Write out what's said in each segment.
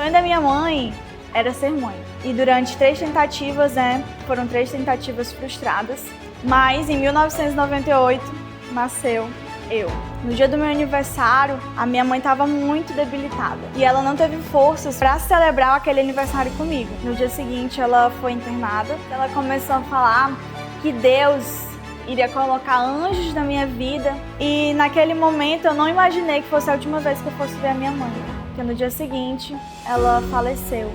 sonho da minha mãe era ser mãe. E durante 3 tentativas, foram 3 tentativas frustradas. Mas em 1998 nasceu eu. No dia do meu aniversário, a minha mãe estava muito debilitada. E ela não teve forças para celebrar aquele aniversário comigo. No dia seguinte, ela foi internada. Ela começou a falar que Deus iria colocar anjos na minha vida. E naquele momento, eu não imaginei que fosse a última vez que eu fosse ver a minha mãe. Porque no dia seguinte, ela faleceu.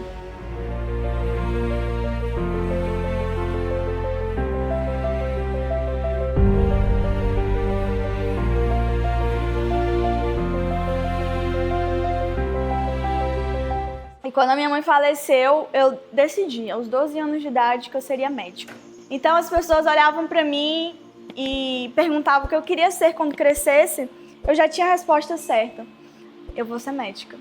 E quando a minha mãe faleceu, eu decidi, aos 12 anos de idade, que eu seria médica. Então as pessoas olhavam para mim e perguntavam o que eu queria ser quando crescesse. Eu já tinha a resposta certa. Eu vou ser médica.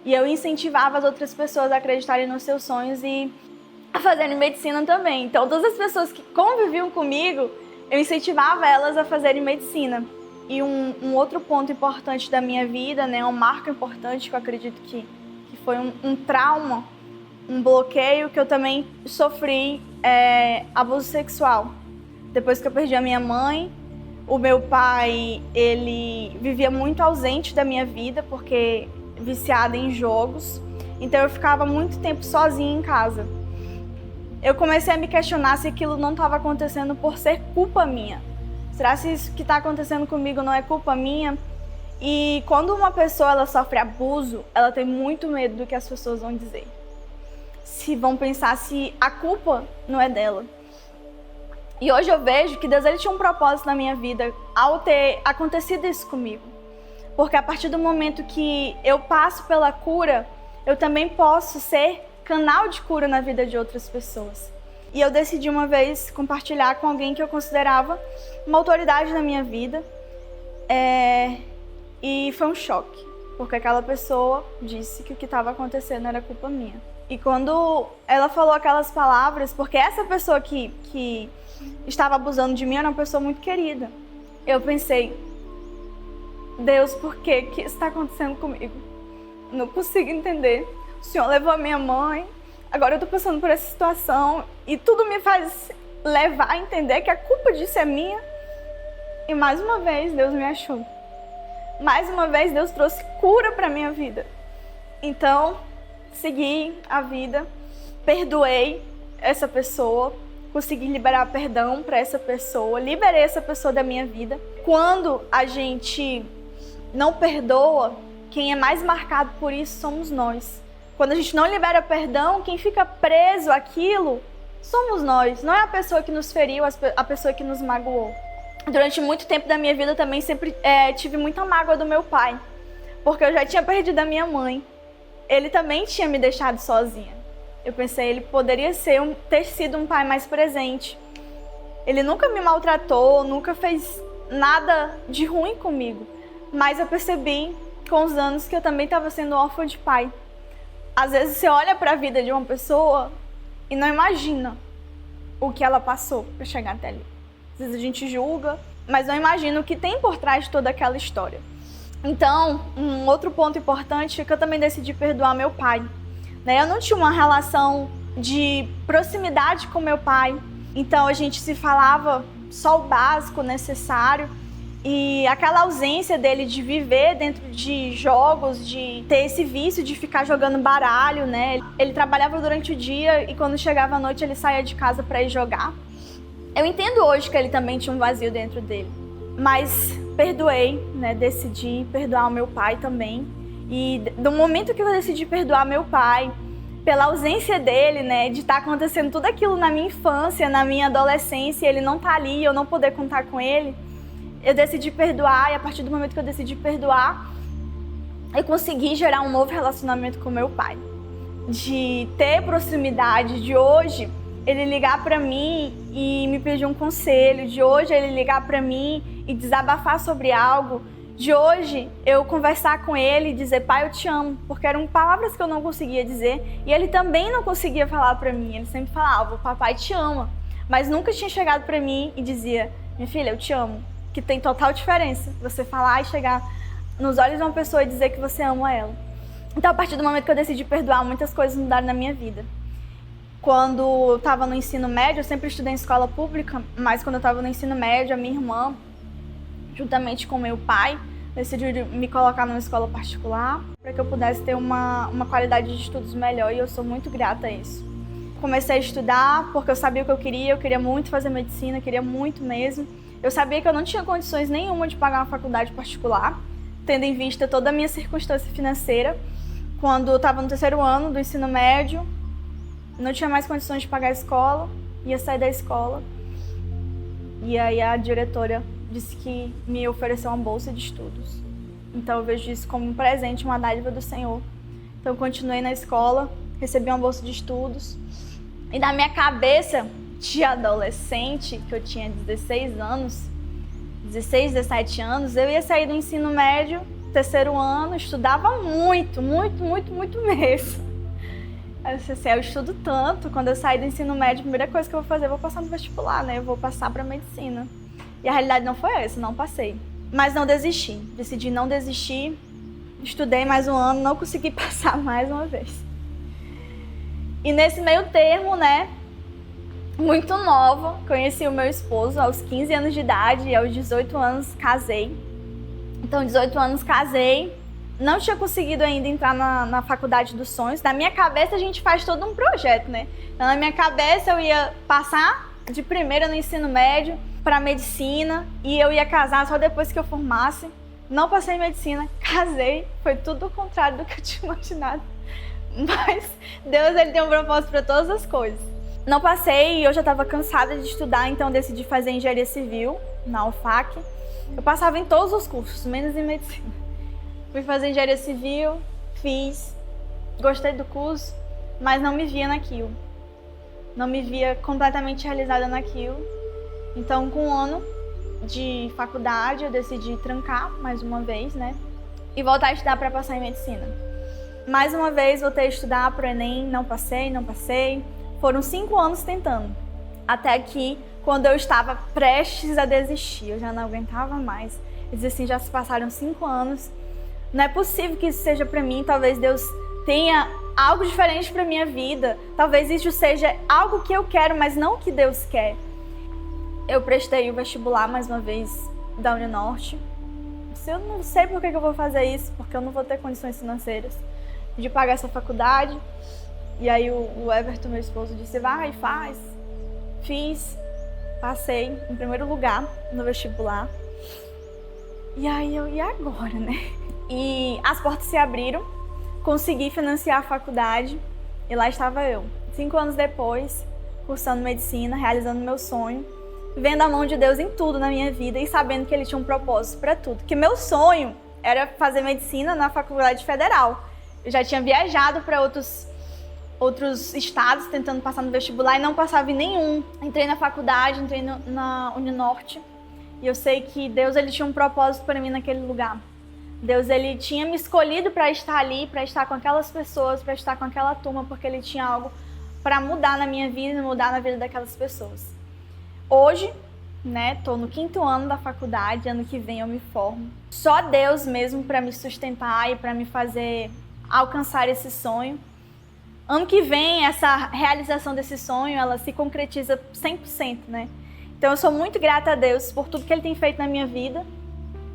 E eu incentivava as outras pessoas a acreditarem nos seus sonhos e a fazerem medicina também. Então todas as pessoas que conviviam comigo, eu incentivava elas a fazerem medicina. E um outro ponto importante da minha vida, um marco importante que eu acredito que foi um trauma, um bloqueio que eu também sofri, abuso sexual. Depois que eu perdi a minha mãe, o meu pai, ele vivia muito ausente da minha vida, porque viciado em jogos. Então eu ficava muito tempo sozinha em casa. Eu comecei a me questionar se aquilo não estava acontecendo por ser culpa minha. Será que isso que está acontecendo comigo não é culpa minha? E quando uma pessoa ela sofre abuso, ela tem muito medo do que as pessoas vão dizer. Se vão pensar se a culpa não é dela. E hoje eu vejo que Deus ele tinha um propósito na minha vida ao ter acontecido isso comigo. Porque a partir do momento que eu passo pela cura, eu também posso ser canal de cura na vida de outras pessoas. E eu decidi uma vez compartilhar com alguém que eu considerava uma autoridade na minha vida. E foi um choque, porque aquela pessoa disse que o que estava acontecendo era culpa minha. E quando ela falou aquelas palavras, porque essa pessoa que estava abusando de mim era uma pessoa muito querida, eu pensei, Deus, por que isso está acontecendo comigo? Não consigo entender. O Senhor levou a minha mãe, agora eu estou passando por essa situação e tudo me faz levar a entender que a culpa disso é minha. E mais uma vez Deus me achou. Mais uma vez Deus trouxe cura para minha vida. Então, segui a vida, perdoei essa pessoa, consegui liberar perdão para essa pessoa, liberei essa pessoa da minha vida. Quando a gente não perdoa, quem é mais marcado por isso somos nós. Quando a gente não libera perdão, quem fica preso àquilo somos nós. Não é a pessoa que nos feriu, a pessoa que nos magoou. Durante muito tempo da minha vida também sempre tive muita mágoa do meu pai, porque eu já tinha perdido a minha mãe. Ele também tinha me deixado sozinha. Eu pensei, ele poderia ter sido um pai mais presente. Ele nunca me maltratou, nunca fez nada de ruim comigo. Mas eu percebi com os anos que eu também estava sendo órfã de pai. Às vezes você olha para a vida de uma pessoa e não imagina o que ela passou para chegar até ali. Às vezes a gente julga, mas não imagina o que tem por trás de toda aquela história. Então, um outro ponto importante é que eu também decidi perdoar meu pai. Eu não tinha uma relação de proximidade com meu pai, então a gente se falava só o básico necessário. E aquela ausência dele de viver dentro de jogos, de ter esse vício de ficar jogando baralho, Ele trabalhava durante o dia e quando chegava à noite ele saía de casa para ir jogar. Eu entendo hoje que ele também tinha um vazio dentro dele, mas perdoei, decidi perdoar o meu pai também. E do momento que eu decidi perdoar meu pai, pela ausência dele, de estar acontecendo tudo aquilo na minha infância, na minha adolescência, ele não tá ali, eu não poder contar com ele, eu decidi perdoar. E a partir do momento que eu decidi perdoar, eu consegui gerar um novo relacionamento com meu pai, de ter proximidade, de hoje ele ligar para mim e me pedir um conselho, de hoje ele ligar para mim e desabafar sobre algo, de hoje eu conversar com ele e dizer, pai, eu te amo, porque eram palavras que eu não conseguia dizer e ele também não conseguia falar para mim. Ele sempre falava, o papai te ama, mas nunca tinha chegado para mim e dizia, minha filha, eu te amo, que tem total diferença você falar e chegar nos olhos de uma pessoa e dizer que você ama ela. Então, a partir do momento que eu decidi perdoar, muitas coisas mudaram na minha vida. Quando eu estava no ensino médio, eu sempre estudei em escola pública, mas quando eu estava no ensino médio, a minha irmã, juntamente com meu pai, decidiu me colocar numa escola particular para que eu pudesse ter uma qualidade de estudos melhor, e eu sou muito grata a isso. Comecei a estudar porque eu sabia o que eu queria muito fazer medicina, queria muito mesmo. Eu sabia que eu não tinha condições nenhuma de pagar uma faculdade particular, tendo em vista toda a minha circunstância financeira. Quando eu estava no 3º ano do ensino médio, não tinha mais condições de pagar a escola, ia sair da escola. E aí a diretora disse que me ofereceu uma bolsa de estudos. Então eu vejo isso como um presente, uma dádiva do Senhor. Então eu continuei na escola, recebi uma bolsa de estudos. E na minha cabeça de adolescente, que eu tinha 16 anos, 16, 17 anos, eu ia sair do ensino médio, 3º ano, estudava muito mesmo. Eu disse assim, eu estudo tanto, quando eu sair do ensino médio, a primeira coisa que eu vou fazer, eu vou passar no vestibular, né? Eu vou passar para medicina. E a realidade não foi essa, não passei. Mas não desisti, decidi não desistir, estudei mais um ano, não consegui passar mais uma vez. E nesse meio termo, né, muito nova, conheci o meu esposo aos 15 anos de idade e aos 18 anos casei. Então, 18 anos casei, não tinha conseguido ainda entrar na faculdade dos sonhos. Na minha cabeça, a gente faz todo um projeto, né? Então, na minha cabeça, eu ia passar de primeira no ensino médio para medicina e eu ia casar só depois que eu formasse. Não passei em medicina, casei, foi tudo o contrário do que eu tinha imaginado. Mas Deus, ele tem um propósito para todas as coisas. Não passei e eu já estava cansada de estudar, então decidi fazer engenharia civil na UFAC. Eu passava em todos os cursos, menos em medicina. Fui fazer engenharia civil, fiz, gostei do curso, mas não me via naquilo. Não me via completamente realizada naquilo. Então, com um ano de faculdade, eu decidi trancar mais uma vez, né? E voltar a estudar para passar em medicina. Mais uma vez, voltei a estudar para o Enem, não passei. Foram 5 anos tentando. Até que, quando eu estava prestes a desistir, eu já não aguentava mais. Eu disse assim, já se passaram 5 anos. Não é possível que isso seja para mim. Talvez Deus tenha algo diferente para minha vida. Talvez isso seja algo que eu quero, mas não o que Deus quer. Eu prestei o vestibular mais uma vez da Uninorte. Eu não sei por que eu vou fazer isso, porque eu não vou ter condições financeiras de pagar essa faculdade. E aí o Everton, meu esposo, disse, vai, faz. Fiz, passei em primeiro lugar no vestibular. E aí e agora, né? E as portas se abriram, consegui financiar a faculdade e lá estava eu. 5 anos depois, cursando medicina, realizando meu sonho, vendo a mão de Deus em tudo na minha vida e sabendo que Ele tinha um propósito para tudo. Que meu sonho era fazer medicina na faculdade federal. Eu já tinha viajado para outros estados tentando passar no vestibular e não passava em nenhum. Entrei na faculdade, entrei na Uninorte e eu sei que Deus, ele tinha um propósito para mim naquele lugar. Deus, ele tinha me escolhido para estar ali, para estar com aquelas pessoas, para estar com aquela turma, porque ele tinha algo para mudar na minha vida e mudar na vida daquelas pessoas. Hoje, né, tô no 5º ano da faculdade, ano que vem eu me formo. Só Deus mesmo para me sustentar e para me fazer alcançar esse sonho. Ano que vem, essa realização desse sonho, ela se concretiza 100%, né? Então eu sou muito grata a Deus por tudo que Ele tem feito na minha vida.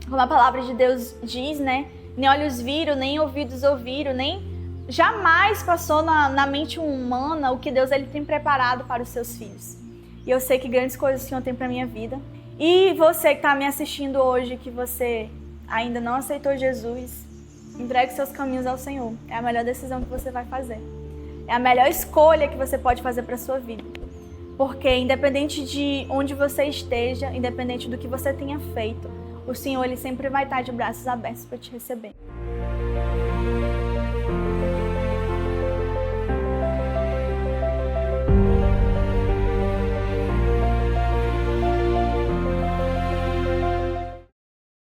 Como a palavra de Deus diz, né? Nem olhos viram, nem ouvidos ouviram, nem jamais passou na mente humana o que Deus, ele tem preparado para os seus filhos. E eu sei que grandes coisas o Senhor tem para a minha vida. E você que está me assistindo hoje, que você ainda não aceitou Jesus, entregue seus caminhos ao Senhor. É a melhor decisão que você vai fazer. É a melhor escolha que você pode fazer para a sua vida. Porque independente de onde você esteja, independente do que você tenha feito, o Senhor, ele sempre vai estar de braços abertos para te receber.